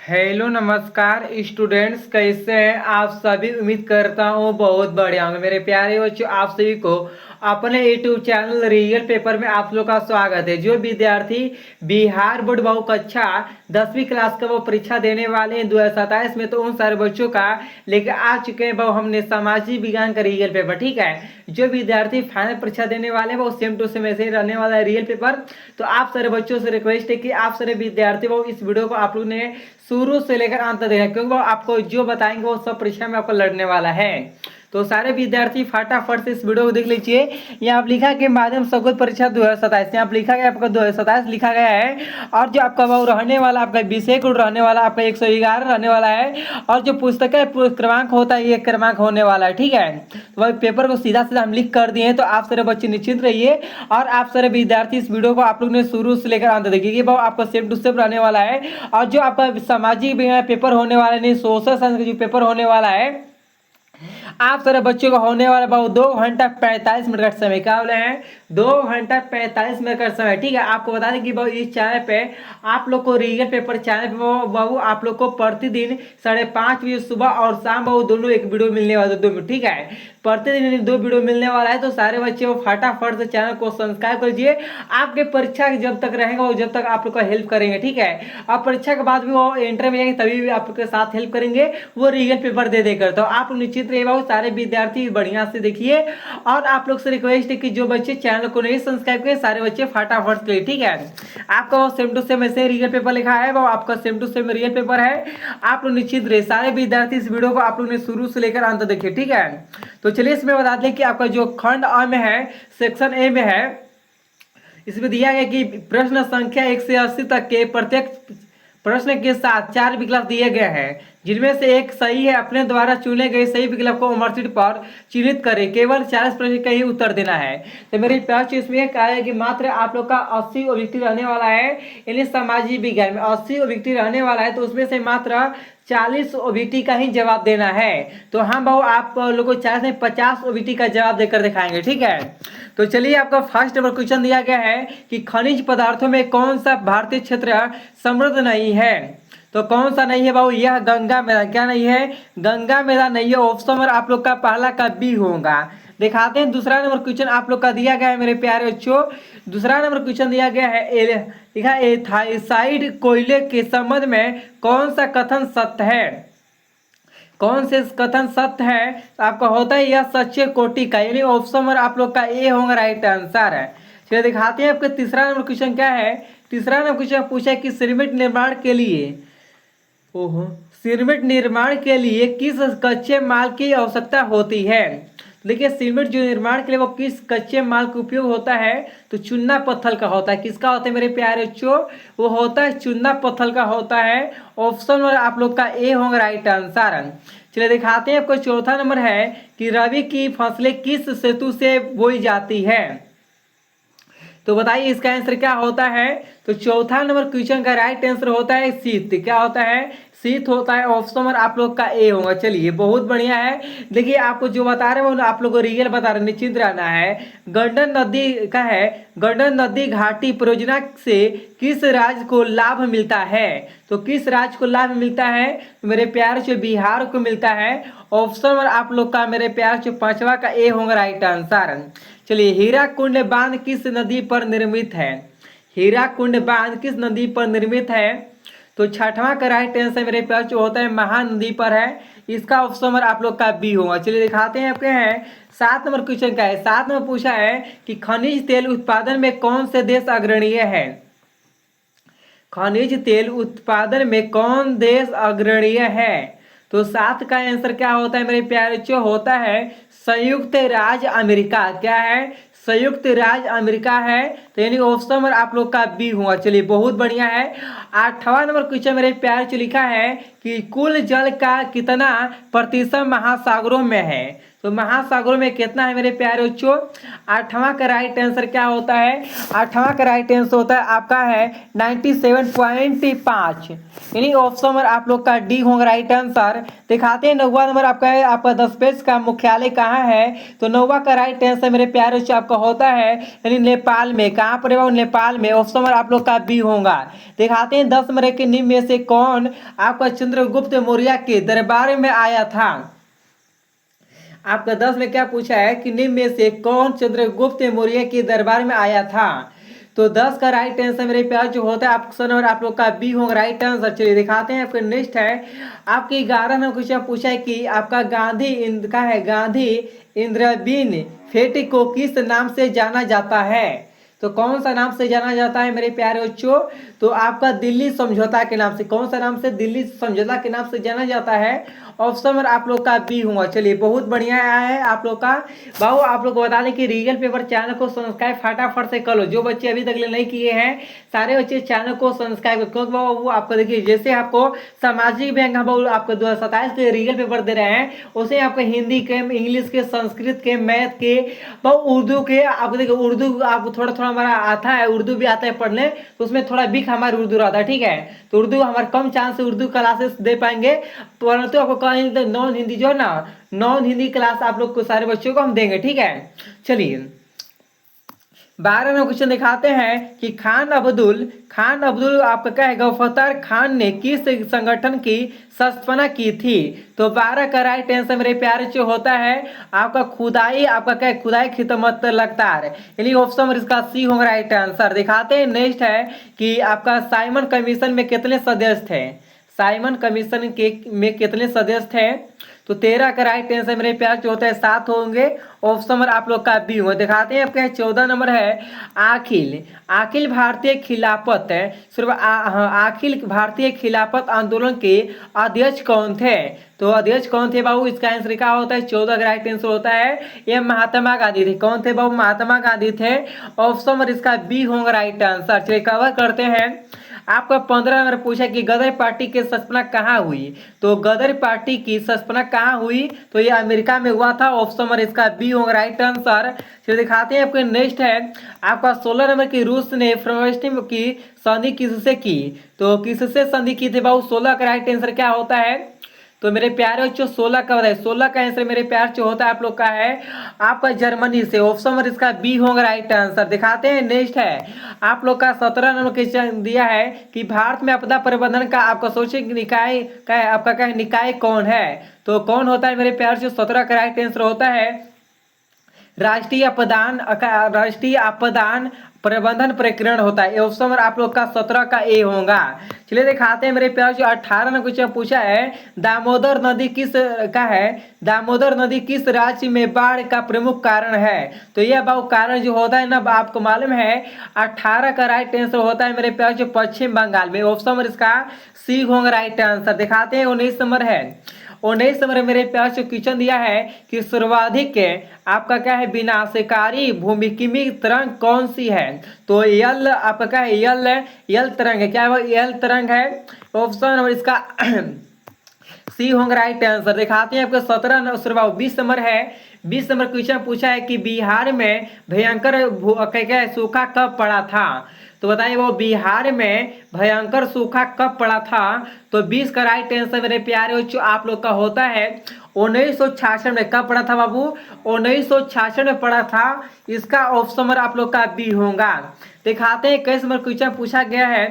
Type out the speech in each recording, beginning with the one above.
Hello नमस्कार students, कैसे हैं आप सभी। उम्मीद करता हूँ बहुत बढ़िया होंगे। मेरे प्यारे बच्चों, आप सभी को अपने यूट्यूब चैनल रियल पेपर में आप लोग का स्वागत है। जो विद्यार्थी बिहार बोर्ड बहु कक्षा 10वीं क्लास का वो परीक्षा देने वाले हैं 2027 में, तो उन सारे बच्चों का लेकर आ चुके हैं वो हमने सामाजिक विज्ञान का रियल पेपर। ठीक है, जो विद्यार्थी फाइनल परीक्षा देने वाले हैं वो सेम टू सेम ऐसे ही रहने वाला है रियल पेपर। तो आप सारे बच्चों से रिक्वेस्ट है कि आप सारे विद्यार्थी वो इस वीडियो को आप लोग ने शुरू से लेकर अंत तक देखा, क्योंकि वो आपको जो बताएंगे वो सब परीक्षा में आपको लड़ने वाला है। तो सारे विद्यार्थी फटाफट से इस वीडियो को देख लीजिए। यहाँ आप लिखा के माध्यम सगुत परीक्षा 2027, यहाँ आप लिखा गया आपका 2027 लिखा गया है। और जो आपका वो रहने वाला आपका विषय को रहने वाला आपका 111 रहने वाला है। और जो पुस्तक है क्रमांक होता है ये क्रमांक होने वाला है। ठीक है, तो वही पेपर को सीधा सीधा हम लिख कर दिए हैं। तो आप सारे बच्चे निश्चिंत रहिए और आप सारे विद्यार्थी इस वीडियो को आप लोग ने शुरू से लेकर अंत देखिए, वो आपका सेम टू सेम रहने वाला है। और जो आपका सामाजिक पेपर होने वाला है, नहीं सोशल साइंस का जो पेपर होने वाला है आप सारे बच्चों का होने वाला बाबू 2 घंटा 45 मिनट का समय। क्या बोले हैं? 2 घंटा 45 मिनट का समय। ठीक है, आपको बता दें कि बाबू इस चैनल पे आप लोग को रियल पेपर चैनल पे बाबू आप लोग को प्रतिदिन 5:30 बजे सुबह और शाम बाबू दोनों एक वीडियो मिलने वाला है। 2 मिनट, ठीक है, प्रतिदिन 2 वीडियो मिलने वाला है। तो सारे बच्चे वो फटाफट से चैनल को सब्सक्राइब करिए। आपके परीक्षा जब तक रहेगा वो जब तक आप लोग का हेल्प करेंगे। ठीक है, अब परीक्षा के बाद भी वो इंटर में जाएंगे तभी भी आप लोग के साथ हेल्प करेंगे, वो रियल पेपर दे देकर। तो आप लोग निश्चित रहिए बाबू, सारे विद्यार्थी बढ़िया से देखिए। और आप लोग से रिक्वेस्ट है कि जो बच्चे चैनल को नहीं सब्सक्राइब किए सारे बच्चे फटाफट से, ठीक है, आपका वो सेम टू सेम ऐसे रियल पेपर लिखा है, वो आपका same to same real paper है। आप लोग निश्चित रहिए, सारे विद्यार्थी इस वीडियो को आप लोग ने शुरू से लेकर अंत देखिए। ठीक है, तो चलिए इसमें बता दें कि आपका जो खंड अ में है, सेक्शन ए में है, इसमें दिया गया कि प्रश्न संख्या 1 से 80 तक के प्रत्येक प्रश्न के साथ 4 विकल्प दिए गए हैं, जिनमें से एक सही है। अपने द्वारा चुने गए सही विकल्प को मार्कशीट पर चिन्हित करें। केवल 40 प्रश्न का ही उत्तर देना है। तो मेरी प्यार इसमें कहा है कि मात्र आप लोग का 80 ऑब्जेक्टिव रहने वाला है, यानी सामाजिक विज्ञान में 80 ऑब्जेक्टिव रहने वाला है। तो उसमें से मात्र 40 ओबीटी का ही जवाब देना है। तो हम बहु आप लोग को 40 नहीं 50 ओबीटी का जवाब देकर दिखाएंगे। ठीक है, तो चलिए आपका फर्स्ट नंबर क्वेश्चन दिया गया है कि खनिज पदार्थों में कौन सा भारतीय क्षेत्र समृद्ध नहीं है। तो कौन सा नहीं है बाबू? यह गंगा मैदान। क्या नहीं है? गंगा मैदान नहीं है। ऑप्शन नंबर आप लोग का पहला का बी होगा। दिखाते हैं दूसरा नंबर क्वेश्चन आप लोग का दिया गया है मेरे प्यारे बच्चों। दूसरा नंबर क्वेश्चन दिया गया है, लिखा एथाइसाइड कोयले के संबंध में कौन सा कथन सत्य है। कौन से कथन सत्य है? तो आपका होता है यह सच्चे कोटि का, यानी ऑप्शन नंबर आप लोग का ए होगा राइट आंसर है। चलिए दिखाते हैं आपका तीसरा नंबर क्वेश्चन क्या है। तीसरा नंबर क्वेश्चन पूछा है कि सिरमिट निर्माण के लिए ओहो सिरमिट निर्माण के लिए किस कच्चे माल की आवश्यकता होती है। देखिए सिरमिट जो निर्माण के लिए वो किस कच्चे माल का उपयोग होता है, तो चूना पत्थर का होता है। किसका होता है मेरे प्यारे बच्चों? वो होता है चूना पत्थर का होता है। ऑप्शन नंबर आप लोग का ए होगा राइट आंसर। चलिए दिखाते हैं आपको चौथा नंबर है कि रबी की फसलें किस ऋतु से बोई जाती है। तो बताइए इसका आंसर क्या होता है। तो चौथा नंबर क्वेश्चन का राइट आंसर होता है शीत। क्या होता है? शीत होता है। ऑप्शन नंबर आप लोग का ए होगा। चलिए बहुत बढ़िया है। देखिए आपको जो बता रहे हैं वो आप लोग को रियल बता रहे हैं, निश्चिंत रहना है। गंडक नदी का है, गंडक नदी घाटी परियोजना से किस राज्य को लाभ मिलता है। तो किस राज्य को लाभ मिलता है? मेरे प्यार से बिहार को मिलता है। ऑप्शन नंबर आप लोग का मेरे प्यार से पांचवा का ए होगा राइट आंसर। चलिए हीराकुंड बांध किस नदी पर निर्मित है। हीराकुंड बांध किस नदी पर निर्मित है? तो छठवां का राइट आंसर मेरे पास जो होता है महानदी पर है। इसका ऑप्शन नंबर आप लोग का बी होगा। चलिए दिखाते हैं आपके हैं 7 नंबर क्वेश्चन का है। 7 नंबर पूछा है कि खनिज तेल उत्पादन में कौन से देश अग्रणीय है। खनिज तेल उत्पादन में कौन देश अग्रणीय है? तो 7 का आंसर क्या होता है मेरे प्यारे बच्चों? होता है संयुक्त राज्य अमेरिका। क्या है? संयुक्त राज्य अमेरिका है। तो यानी ऑप्शन नंबर आप लोग का बी हुआ। चलिए बहुत बढ़िया है। 8वां नंबर क्वेश्चन मेरे प्यारे से लिखा है कि कुल जल का कितना प्रतिशत महासागरों में है। तो महासागरों में कितना है मेरे प्यारे बच्चों? 8वां का राइट आंसर क्या होता है? 8वां का राइट आंसर होता है आपका है 97.5, यानी ऑप्शन नंबर आप लोग का डी होगा राइट आंसर। दिखाते हैं 9वां नंबर आपका है, आपका 10 पेज का मुख्यालय कहाँ है? तो 9वां का राइट आंसर मेरे प्यारे बच्चों आपका होता है यानी नेपाल में। कहाँ पर है? नेपाल में। ऑप्शन नंबर आप लोग का बी होगा। दिखाते हैं 10 नंबर के निम्न में से कौन आपका चंद्रगुप्त मौर्य के दरबार में आया था? आपका 10 में क्या पूछा है कि निम्न में से कौन चंद्रगुप्त मौर्य के दरबार में आया था? तो 10 का राइट आंसर मेरे प्यार जो होता है ऑप्शन नंबर आप लोग का बी होगा राइट आंसर। चलिए दिखाते हैं आपका नेक्स्ट है आपकी 11 नंबर क्वेश्चन पूछा है कि आपका गांधी का है गांधी इंद्रबीन फेट को किस नाम से जाना जाता है? तो कौन सा नाम से जाना जाता है मेरे प्यारे बच्चों? तो आपका दिल्ली समझौता के नाम से। कौन सा नाम से? दिल्ली समझौता के नाम से जाना जाता है। ऑप्शन नंबर आप लोग का बी होगा। चलिए बहुत बढ़िया आया है आप लोग का। बाबू आप लोग को बता दें कि रीगल पेपर चैनल को सब्सक्राइब फटाफट से कर लो। जो बच्चे अभी तक नहीं किए हैं सारे बच्चे चैनल को सब्सक्राइब करो, क्योंकि बाबू आपको देखिए जैसे आपको सामाजिक बैंक बाबू आपको 2027 के रीगल पेपर दे रहे हैं, उसे आपको हिंदी के, इंग्लिश के, संस्कृत के, मैथ के, बाबू उर्दू के, आपको देखिए उर्दू आप थोड़ा थोड़ा हमारा आता है, उर्दू भी आता है पढ़ने, तो उसमें थोड़ा वीक हमारा उर्दू रहता है, ठीक है। तो उर्दू हमारे कम चांस से उर्दू क्लासेस दे पाएंगे, परंतु आपको कहीं नॉन हिंदी जो है ना, नॉन हिंदी क्लास आप लोग को सारे बच्चों को हम देंगे, ठीक है। चलिए 12 में क्वेश्चन दिखाते हैं कि खान अब्दुल आपका क्या है गौफर खान ने किस संगठन की स्थापना की थी? तो 12 का राइट आंसर मेरे प्यारे जो होता है आपका खुदाई, आपका क्या है खुदाई खिदमत लगतार, यानी ऑप्शन इसका सी होगा राइट आंसर। दिखाते हैं नेक्स्ट है कि आपका साइमन कमीशन में कितने सदस्य थे? साइमन कमीशन के में कितने सदस्य थे? तो 13 का राइट आंसर मेरे प्यार जो होता है 7 होंगे। ऑप्शन नंबर आप लोग का बी होगा। दिखाते हैं आपका 14 नंबर है अखिल भारतीय खिलाफत है सिर्फ अखिल भारतीय खिलाफत आंदोलन के अध्यक्ष कौन थे? तो अध्यक्ष कौन थे बाबू? इसका आंसर क्या होता है? 14 का राइट आंसर होता है ये महात्मा गांधी थे। कौन थे बाबू? महात्मा गांधी थे। ऑप्शन नंबर इसका बी होगा राइट आंसर। चलिए कवर करते हैं। आपका 15 नंबर पूछा कि गदर पार्टी की स्थापना कहाँ हुई? तो गदर पार्टी की स्थापना कहाँ हुई? तो ये अमेरिका में हुआ था। ऑप्शन नंबर इसका बी होगा राइट आंसर। फिर दिखाते हैं आपके नेक्स्ट है आपका 16 नंबर की रूस ने फ्रस्टिम की संधि किससे की? तो किससे संधि की थी बाबू? 16 का राइट आंसर क्या होता है? तो मेरे प्यारे बच्चों 16 का बताइए। 16 का आंसर मेरे प्यार जो होता है आप लोग का है आपका जर्मनी से। ऑप्शन नंबर इसका बी होगा राइट आंसर। दिखाते हैं नेक्स्ट है आप लोग का 17 नंबर क्वेश्चन दिया है कि भारत में आपदा प्रबंधन का आपका सोचिए निकाय का है आपका क्या निकाय कौन है? तो कौन होता है मेरे प्यार से? 17 का राइट आंसर होता है राष्ट्रीय आपदान प्रबंधन प्रकरण होता है। ऑप्शन नंबर आप लोग का 17 का ए होगा। चलिए दिखाते हैं मेरे प्यार जो 18 में कुछ पूछा है दामोदर नदी किस का है? दामोदर नदी किस राज्य में बाढ़ का प्रमुख कारण है? तो यह बाबू कारण जो होता है ना आपको मालूम है 18 का राइट आंसर होता है मेरे प्यार जो पश्चिम बंगाल में। ऑप्शन नंबर इसका सी होगा राइट आंसर। दिखाते हैं 19 नंबर है 19 नंबर मेरे प्यार से क्वेश्चन दिया है कि सर्वाधिक आपका क्या है विनाशकारी भूमिकीय तरंग कौन सी है? तो यल आपका क्या है यल तरंग है। क्या है? यल तरंग है। ऑप्शन नंबर इसका सी होगा राइट आंसर। दिखाते हैं आपको 20 नंबर है 20 नंबर क्वेश्चन पूछा है कि बिहार में भयंकर क्या सूखा कब पड़ा था? तो बताइए वो बिहार में भयंकर सूखा कब पड़ा था? तो 20 का राइट आंसर मेरे प्यारे बच्चों आप लोग का होता है 1966 में। कब पड़ा था बाबू? 1966 में पड़ा था। इसका ऑप्शन नंबर आप लोग का बी होगा। दिखाते हैं 21 नंबर क्वेश्चन पूछा गया है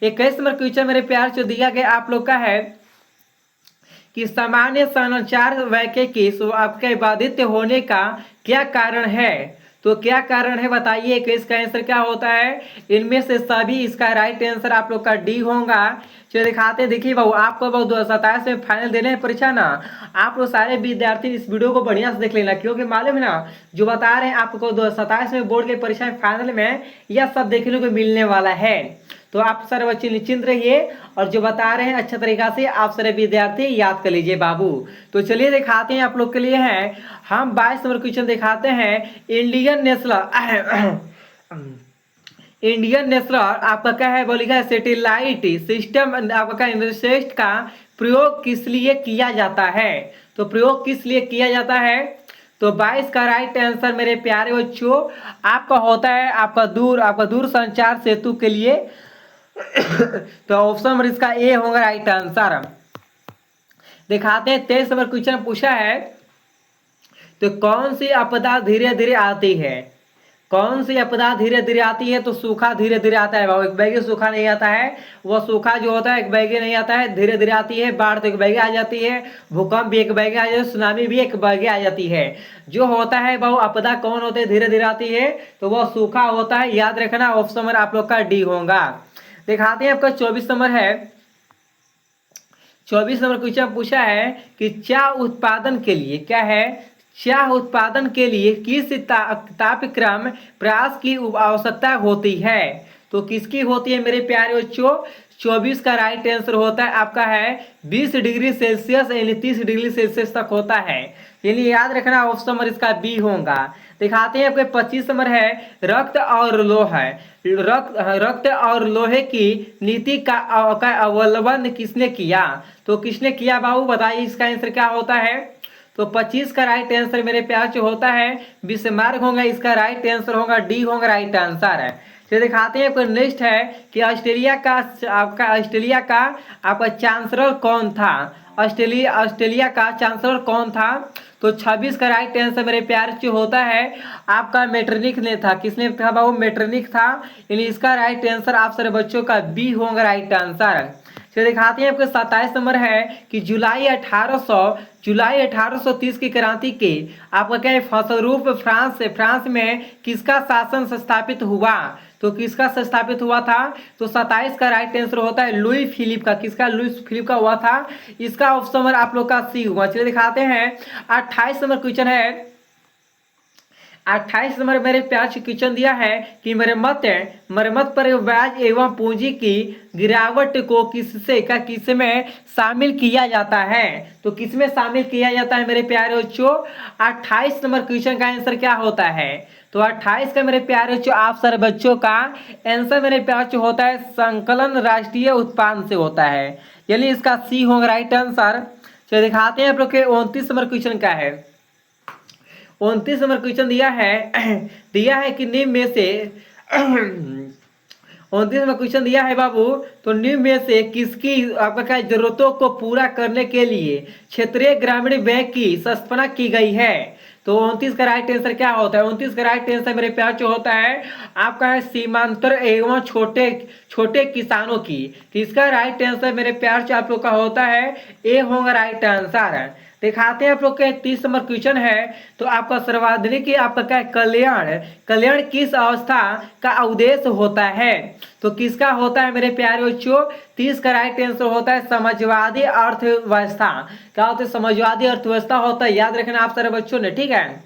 21 नंबर क्वेश्चन मेरे प्यार जो दिया गया आप लोग का है कि सामान्य संचार वाक्य की आपके बाधित होने का क्या कारण है? तो क्या कारण है बताइए कि इसका आंसर क्या होता है? इनमें से सभी इसका राइट आंसर आप लोग का डी होगा। चलिए दिखाते हैं। देखिए बाबू आपको बहुत 2027 में फाइनल देने हैं परीक्षा ना, आप लोग सारे विद्यार्थी इस वीडियो को बढ़िया से देख लेना, क्योंकि मालूम है ना जो बता रहे हैं आपको 2027 में बोर्ड के परीक्षा फाइनल में यह सब देखने को मिलने वाला है। तो आप सारे बच्चे निश्चिंत रहिए और जो बता रहे हैं अच्छा तरीका से आप सारे विद्यार्थी याद कर लीजिए बाबू। तो चलिए दिखाते हैं आप लोग के लिए हैं हम 22 नंबर क्वेश्चन दिखाते हैं इंडियन नेशनल आपका क्या है बोलिएगा सैटेलाइट सिस्टम आपका क्या इंटरसेप्ट का प्रयोग किस लिए किया जाता है? तो प्रयोग किस लिए किया जाता है? तो 22 का राइट आंसर मेरे प्यारे बच्चों आपका होता है आपका दूर संचार सेतु के लिए। तो ऑप्शन नंबर इसका ए होगा राइट आंसर। दिखाते हैं 23 नंबर क्वेश्चन पूछा है, तो कौन सी आपदा धीरे धीरे आती है? कौन सी आपदा धीरे धीरे आती है? तो सूखा धीरे धीरे आता है बाबू, एक बैगे सूखा नहीं आता है। वह सूखा जो होता है एक बैगे नहीं आता है, धीरे धीरे आती है। बाढ़ तो एक बैगे आ जाती है, भूकंप भी एक बैगे आ जाती है, सुनामी भी एक बैगे आ जाती है। जो होता है बाबू आपदा कौन होते है धीरे धीरे आती है? तो वह सूखा होता है। याद रखना ऑप्शन नंबर आप लोग का डी होगा। दिखाते हैं आपका 24 नंबर है। 24 नंबर क्वेश्चन पूछा है कि चाय उत्पादन के लिए क्या है? चाय उत्पादन के लिए किस तापक्रम प्रयास की आवश्यकता होती है? तो किसकी होती है मेरे प्यारे बच्चों? 24 का राइट आंसर होता है आपका है 20 डिग्री सेल्सियस यानी 30 डिग्री सेल्सियस तक होता है। यानी याद रखना ऑप्शन नंबर इसका बी होगा। दिखाते हैं आपके 25 नंबर है रक्त और लोहा। रक्त और लोहे की नीति का अवलंबन किसने किया? तो किसने किया बाबू बताइए, इसका आंसर क्या होता है? तो 25 का राइट आंसर मेरे प्यार से होता है बिस्मार्क होगा। इसका राइट आंसर होगा डी होगा राइट आंसर है। तो दिखाते हैं आपको नेक्स्ट है कि ऑस्ट्रेलिया का आपका चांसलर कौन था? ऑस्ट्रेलिया का चांसलर कौन था? तो 26 का राइट आंसर मेरे प्यार से होता है आपका मेटरनिक ने था। किसने था बाबू? मेटरनिक था। यानी इसका राइट आंसर आप सारे बच्चों का बी होगा राइट आंसर। तो दिखाते हैं आपको 27 नंबर है कि जुलाई 1830 की क्रांति के आपका क्या है फलस्वरूप फ्रांस में किसका शासन स्थापित हुआ? तो किसका स्थापित हुआ था? तो 27 का राइट आंसर होता है लुई फिलिप का। किसका? लुई फिलिप का हुआ था। इसका ऑप्शन नंबर आप लोग का सी हुआ। चलिए दिखाते हैं 28 नंबर क्वेश्चन है। 28 नंबर मेरे प्यार से क्वेश्चन दिया है कि मरम्मत पर ब्याज एवं पूंजी की गिरावट को किसमें शामिल किया जाता है? तो किसमें शामिल किया जाता है मेरे प्यारे बच्चों? 28 नंबर क्वेश्चन का आंसर क्या होता है? तो 28 का मेरे प्यारे बच्चों आप सारे बच्चों का आंसर मेरे प्यार से होता है संकलन राष्ट्रीय उत्पादन से होता है। यानी इसका सी होगा राइट आंसर। चलिए दिखाते हैं आप लोग के 29 नंबर क्वेश्चन का है। 29 नंबर क्वेश्चन दिया है कि निम्न में से 29 नंबर क्वेश्चन दिया है बाबू, तो निम्न में से किसकी आपका क्या जरूरतों को पूरा करने के लिए क्षेत्रीय ग्रामीण बैंक की स्थापना की गई है? तो 29 का राइट आंसर क्या होता है? 29 का राइट आंसर मेरे प्यार जो होता है आपका है सीमांतर एवं छोटे छोटे किसानों की। तो इसका राइट आंसर मेरे प्यार से आप लोग का होता है ए होगा राइट आंसर। दिखाते हैं आप लोग के 30 नंबर क्वेश्चन है। तो आपका सर्वाधिक आपका क्या कल्याण किस अवस्था का उद्देश्य होता है? तो किसका होता है मेरे प्यारे बच्चों? 30 का राइट आंसर होता है समाजवादी अर्थव्यवस्था। क्या होता है? समाजवादी अर्थव्यवस्था होता है। याद रखना आप सारे बच्चों ने, ठीक है।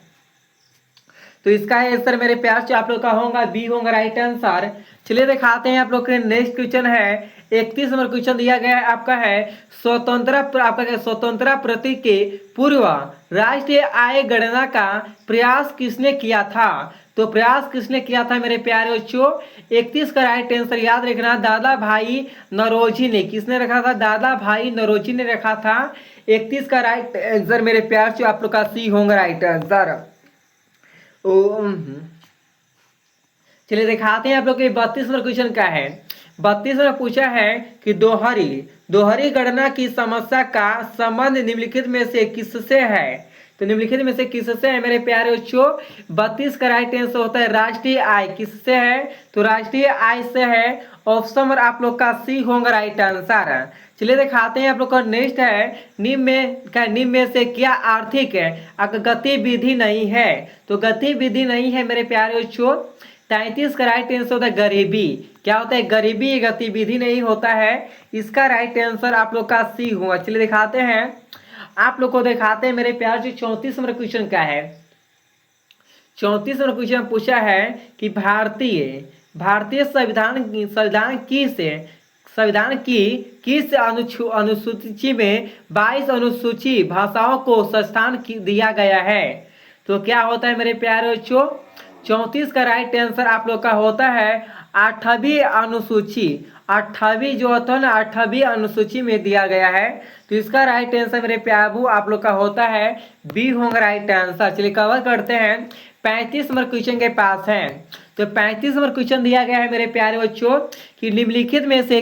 तो इसका आंसर मेरे प्यार से आप लोग का होगा बी होगा राइट आंसर। चलिए दिखाते हैं आप लोग के नेक्स्ट क्वेश्चन है। 31 नंबर क्वेश्चन दिया गया है आपका है स्वतंत्रता प्रति के पूर्व राष्ट्रीय आय गणना का प्रयास किसने किया था? तो प्रयास किसने किया था मेरे प्यारे बच्चों? 31 का राइट आंसर याद रखना दादा भाई नौरोजी ने। किसने रखा था? दादा भाई नौरोजी ने रखा था। 31 का राइट आंसर मेरे प्यार से आप लोग का सी होगा राइट आंसर। चलिए दिखाते हैं आप लोग के 32 नंबर क्वेश्चन का है। 32 में पूछा है कि दोहरी गणना की समस्या का संबंध निम्नलिखित में से किससे है? तो निम्नलिखित में से किससे है मेरे प्यारे बच्चों? 32 का राइट आंसर होता है राष्ट्रीय आय। किससे है? तो राष्ट्रीय आय से है। ऑप्शन नंबर आप लोग का सी होगा राइट आंसर। चलिए दिखाते हैं आप लोग का नेक्स्ट है निम्न में से क्या आर्थिक गतिविधि नहीं है? तो गतिविधि नहीं है मेरे प्यारे बच्चों। 33 का राइट आंसर होता है गरीबी। क्या होता है? गरीबी गतिविधि नहीं होता है। इसका राइट आंसर आप लोग का सी होगा। चलिए दिखाते हैं आप लोग को, दिखाते हैं मेरे प्यार से 34 नंबर क्वेश्चन का है। 34 नंबर क्वेश्चन पूछा है कि भारतीय संविधान की किस अनुसूची में 22 अनुसूची भाषाओं को स्थान दिया गया है? तो क्या होता है मेरे प्यारे बच्चों? 34 का राइट आंसर आप लोग का होता है 8वीं अनुसूची, 8वीं जो होता है ना 8वीं अनुसूची में दिया गया है। तो इसका राइट आंसर मेरे प्याबू आप लोग का होता है बी होगा राइट आंसर। चलिए कवर करते हैं। 35 नंबर क्वेश्चन के पास है। तो 35 नंबर क्वेश्चन दिया गया है मेरे प्यारे बच्चों कि निम्नलिखित में से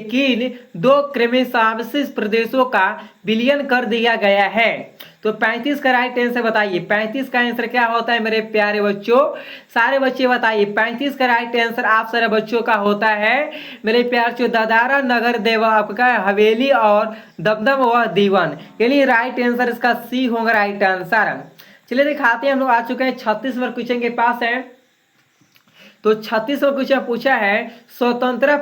किन दो क्रमशांशिक प्रदेशों का विलयन कर दिया गया है। तो 35 का राइट आंसर बताइए। 35 का आंसर क्या होता है मेरे प्यारे बच्चों, सारे बच्चे बताइए। 35 का राइट आंसर आप सारे बच्चों का होता है मेरे प्यारे बच्चों दादरा नगर देवा आपका हवेली और दमदम व दीवन, यानी राइट आंसर इसका सी होगा राइट आंसर। चलिए दिखाते हैं, हम लोग आ चुके हैं 36 नंबर क्वेश्चन के पास है। तो 36 नंबर क्वेश्चन पूछा है स्वतंत्र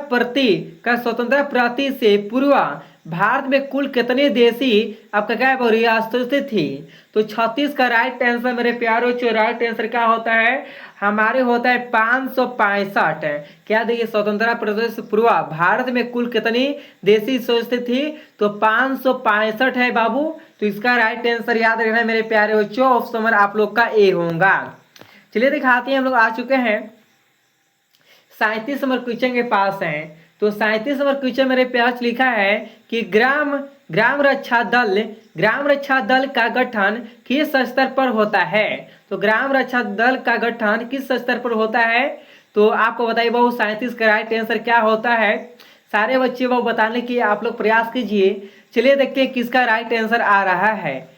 प्रति से पूर्व भारत में कुल कितने देशी आपका क्या है रियासतें थी। तो 36 का राइट आंसर मेरे प्यारों राइट आंसर क्या होता है हमारे होता है 565। क्या देखिए स्वतंत्रता प्रदेश पूर्व भारत में कुल कितनी देशी रियासतें थी, तो 565 है बाबू। तो इसका राइट आंसर याद रखना है मेरे प्यारे बच्चों, ऑप्शन नंबर आप लोग का ए होगा। चलिए दिखाते हैं, हम लोग आ चुके हैं 37 नंबर क्वेश्चन के पास हैं। तो 37 नंबर क्वेश्चन मेरे प्यास लिखा है कि ग्राम रक्षा दल का गठन किस स्तर पर होता है। तो ग्राम रक्षा दल का गठन किस स्तर पर होता है, तो आपको बताइए बहु 37 का राइट आंसर क्या होता है। सारे बच्चे बहु बताने की आप लोग प्रयास कीजिए। चलिए देखते हैं किसका राइट आंसर आ रहा है।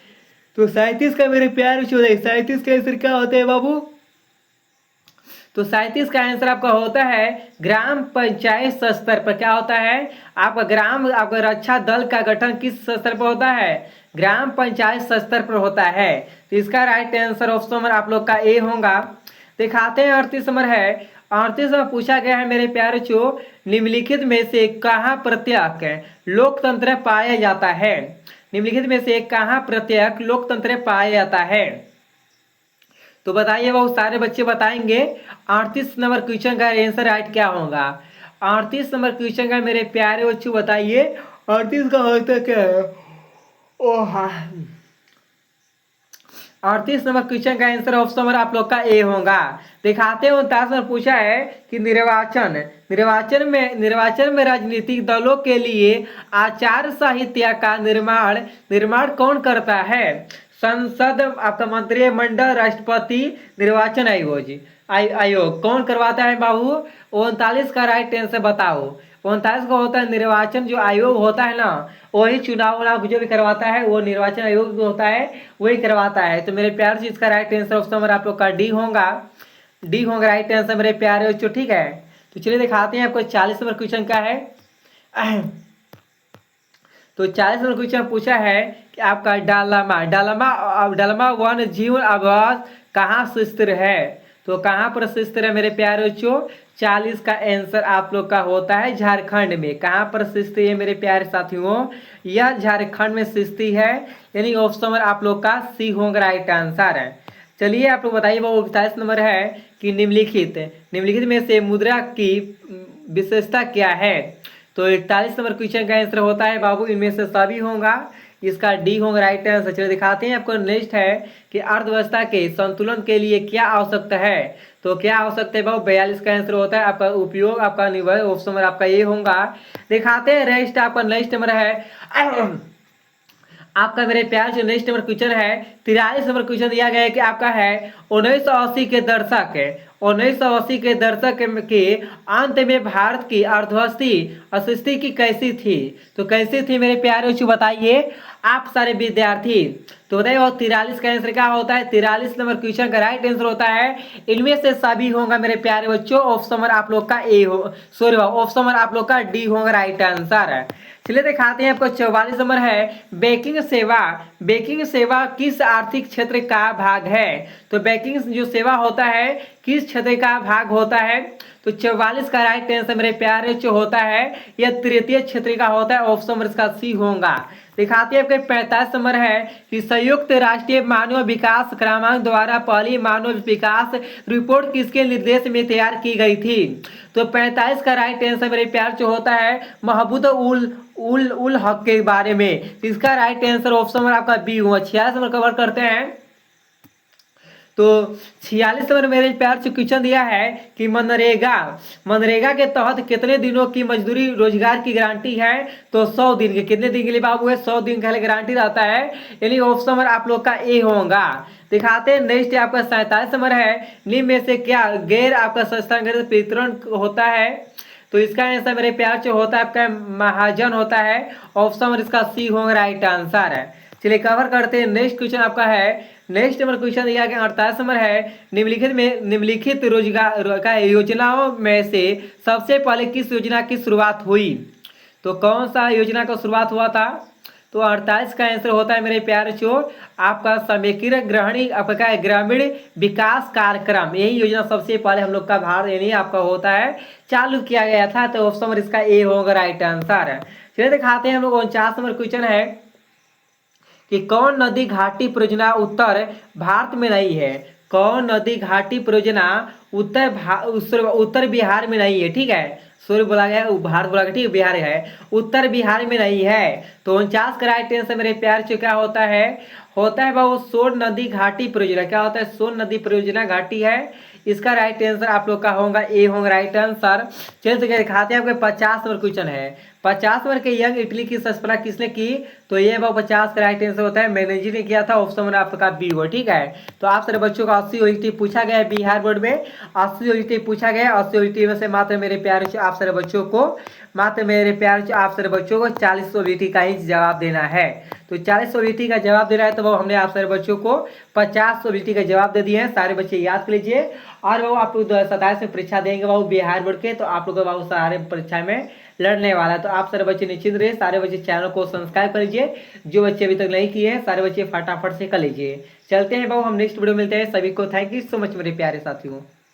तो 37 का मेरे प्यार 37 का आंसर क्या होता है बाबू, तो 37 का आंसर आपका होता है ग्राम पंचायत स्तर पर। क्या होता है आपका रक्षा दल का गठन किस स्तर पर होता है, ग्राम पंचायत स्तर पर होता है। तो इसका राइट आंसर ऑप्शन नंबर आप लोग का ए होगा। दिखाते हैं 38 नंबर है। 38 में पूछा गया है मेरे प्यारे चो निम्नलिखित में से कहाँ प्रत्येक लोकतंत्र पाया जाता है। निम्नलिखित में से कहाँ प्रत्येक लोकतंत्र पाया जाता है, तो बताइए बहुत सारे बच्चे बताएंगे। 38 नंबर क्वेश्चन का आंसर राइट क्या होगा। 38 नंबर क्वेश्चन का मेरे प्यारे बच्चों बताइए 38 का होता क्या है। ओह 38 नंबर क्वेश्चन का आंसर ऑप्शन नंबर आप लोग का ए होगा। दिखाते हैं 49 नंबर पूछा है कि निर्वाचन में राजनीतिक दलों के लिए आचार संहिता का निर्माण कौन करता है। संसद आपका मंत्रिमंडल राष्ट्रपति निर्वाचन आयोग कौन करवाता है बाबू। 39 का राइट आंसर बताओ। 39 का होता है निर्वाचन जो आयोग होता है ना वही चुनाव जो भी करवाता है वो निर्वाचन आयोग जो होता है वही करवाता है। तो मेरे प्यार से इसका राइट आंसर ऑप्शन नंबर आप लोग का डी होगा राइट आंसर मेरे प्यारे बच्चों, ठीक है। तो चलिए दिखाते हैं आपको 40 नंबर क्वेश्चन का है। तो 40 नंबर क्वेश्चन पूछा है कि आपका डालमा वन जीव आवास कहाँ स्थित है। तो कहाँ पर स्थित है मेरे प्यारे बच्चों, 40 का आंसर आप लोग का होता है झारखंड में। कहाँ पर स्थित है मेरे प्यारे साथियों, यह झारखंड में स्थित है, यानी ऑप्शन नंबर आप लोग का सी होगा राइट आंसर है। चलिए आप लोग बताइए वो 41 नंबर है कि निम्नलिखित में से मुद्रा की विशेषता क्या है। तो 41 नंबर क्वेश्चन का आंसर होता है बाबू इनमें से सभी होगा, इसका डी होगा राइट आंसर। चलिए दिखाते हैं आपको नेक्स्ट है कि अर्थव्यवस्था के संतुलन के लिए क्या आवश्यकता है। तो क्या आवश्यकता है बाबू 42 का आंसर होता है आपका उपयोग आपका निर्भर ऑप्शन नंबर आपका ये होगा। दिखाते हैं नेक्स्ट आपका नेक्स्ट नंबर है आपका मेरे प्यार जो नेक्स्ट नंबर क्वेश्चन है 43 नंबर क्वेश्चन दिया गया है कि आपका है 1980 के दशक के अंत में भारत की अर्थव्यवस्था स्थिति की कैसी थी। तो कैसी थी मेरे प्यारे बच्चों बताइए आप सारे विद्यार्थी। तो बताइए और 43 का आंसर क्या होता है। 43 नंबर क्वेश्चन का राइट आंसर होता है इनमें से सभी होगा मेरे प्यारे बच्चों, ऑप्शन नंबर आप लोग का ए हो सॉरी ऑप्शन नंबर आप लोग का डी होगा राइट आंसर है। चलिए दिखाते हैं आपको 44 नंबर है बैंकिंग सेवा किस आर्थिक क्षेत्र का भाग है। तो बैंकिंग जो सेवा होता है किस क्षेत्र का भाग होता है। तो 44 का राइट आंसर मेरे प्यारे जो होता है यह तृतीय क्षेत्र का होता है, ऑप्शन नंबर इसका सी होगा। दिखाते हैं आपके 45 नंबर है कि संयुक्त राष्ट्रीय मानव विकास क्रमांक द्वारा पहली मानव विकास रिपोर्ट किसके निर्देश में तैयार की गई थी। तो 45 का राइट आंसर मेरे प्यार जो होता है महबूद उल हक के बारे में। इसका राइट आंसर ऑप्शन नंबर आपका बी हुआ। 46 नंबर कवर करते हैं। तो 46 नंबर मेरे प्यार से क्वेश्चन दिया है कि मनरेगा मनरेगा के तहत कितने दिनों की मजदूरी रोजगार की गारंटी है। तो 100 दिन के, कितने दिन के लिए बाबू है, 100 दिन का गारंटी रहता है। यानी ऑप्शन नंबर आप लोग का ए होगा। दिखाते हैं नेक्स्ट आपका 47 नंबर है, निम्न में से क्या गैर आपका संस्थागत वितरण होता है। तो इसका आंसर मेरे प्यार से होता है आपका महाजन होता है। ऑप्शन नंबर इसका सी होगा राइट आंसर है। चलिए कवर करते हैं, नेक्स्ट क्वेश्चन आपका है। नेक्स्ट नंबर क्वेश्चन दिया गया 48 नंबर है, निम्नलिखित रोजगार का योजनाओं में से सबसे पहले किस योजना की शुरुआत हुई। तो कौन सा योजना का शुरुआत हुआ था। तो 48 का आंसर होता है मेरे प्यारे चोर आपका समेकित ग्रहणी आपका ग्रामीण विकास कार्यक्रम। यही योजना सबसे पहले हम लोग का भारत यानी आपका होता है चालू किया गया था। तो ऑप्शन नंबर इसका ए होगा राइट आंसर है। चलिए दिखाते हैं हम लोग 49 नंबर क्वेश्चन है कि कौन नदी घाटी परियोजना उत्तर भारत में नहीं है। कौन नदी घाटी परियोजना उत्तर बिहार में नहीं है। ठीक है, सूर्य बोला गया भारत बोला गया, ठीक है, बिहार है, उत्तर बिहार में नहीं है। तो 49 का राइट आंसर मेरे प्यार से क्या होता है बाबू सोन नदी घाटी परियोजना। क्या होता है, सोन नदी परियोजना घाटी है। इसका राइट आंसर आप लोग का होगा ए होगा राइट आंसर। चलिए तो दिखाते हैं आपके 50 नंबर क्वेश्चन है। 50 नंबर के यंग इटली की स्थापना किसने की। तो ये बाबू 50 का राइट आंसर होता है मैनेजी ने किया था। ऑप्शन नंबर आपका बी हो। ठीक है, तो आप सारे बच्चों का 80 ओईटी पूछा गया है बिहार बोर्ड में, 80 ओईटी पूछा गया है। 80 ओईटी में से मात्र मेरे प्यारे से आप सारे बच्चों को 40 ओईटी का ही जवाब देना है। तो 40 ओईटी का जवाब देना है। तो वो हमने आप सारे बच्चों को 50 ओईटी का जवाब दे दिए हैं। सारे बच्चे याद कर लीजिए। और वो आप लोग 27 में परीक्षा देंगे बाबू बिहार बोर्ड के, तो आप लोग बाबू सारे परीक्षा में लड़ने वाला है। तो आप सारे बच्चे निश्चिंत रहिए। सारे बच्चे चैनल को सब्सक्राइब कर लीजिए। जो बच्चे अभी तक नहीं किए हैं सारे बच्चे फटाफट से कर लीजिए। चलते हैं बाबू हम नेक्स्ट वीडियो मिलते हैं। सभी को थैंक यू सो मच मेरे प्यारे साथियों।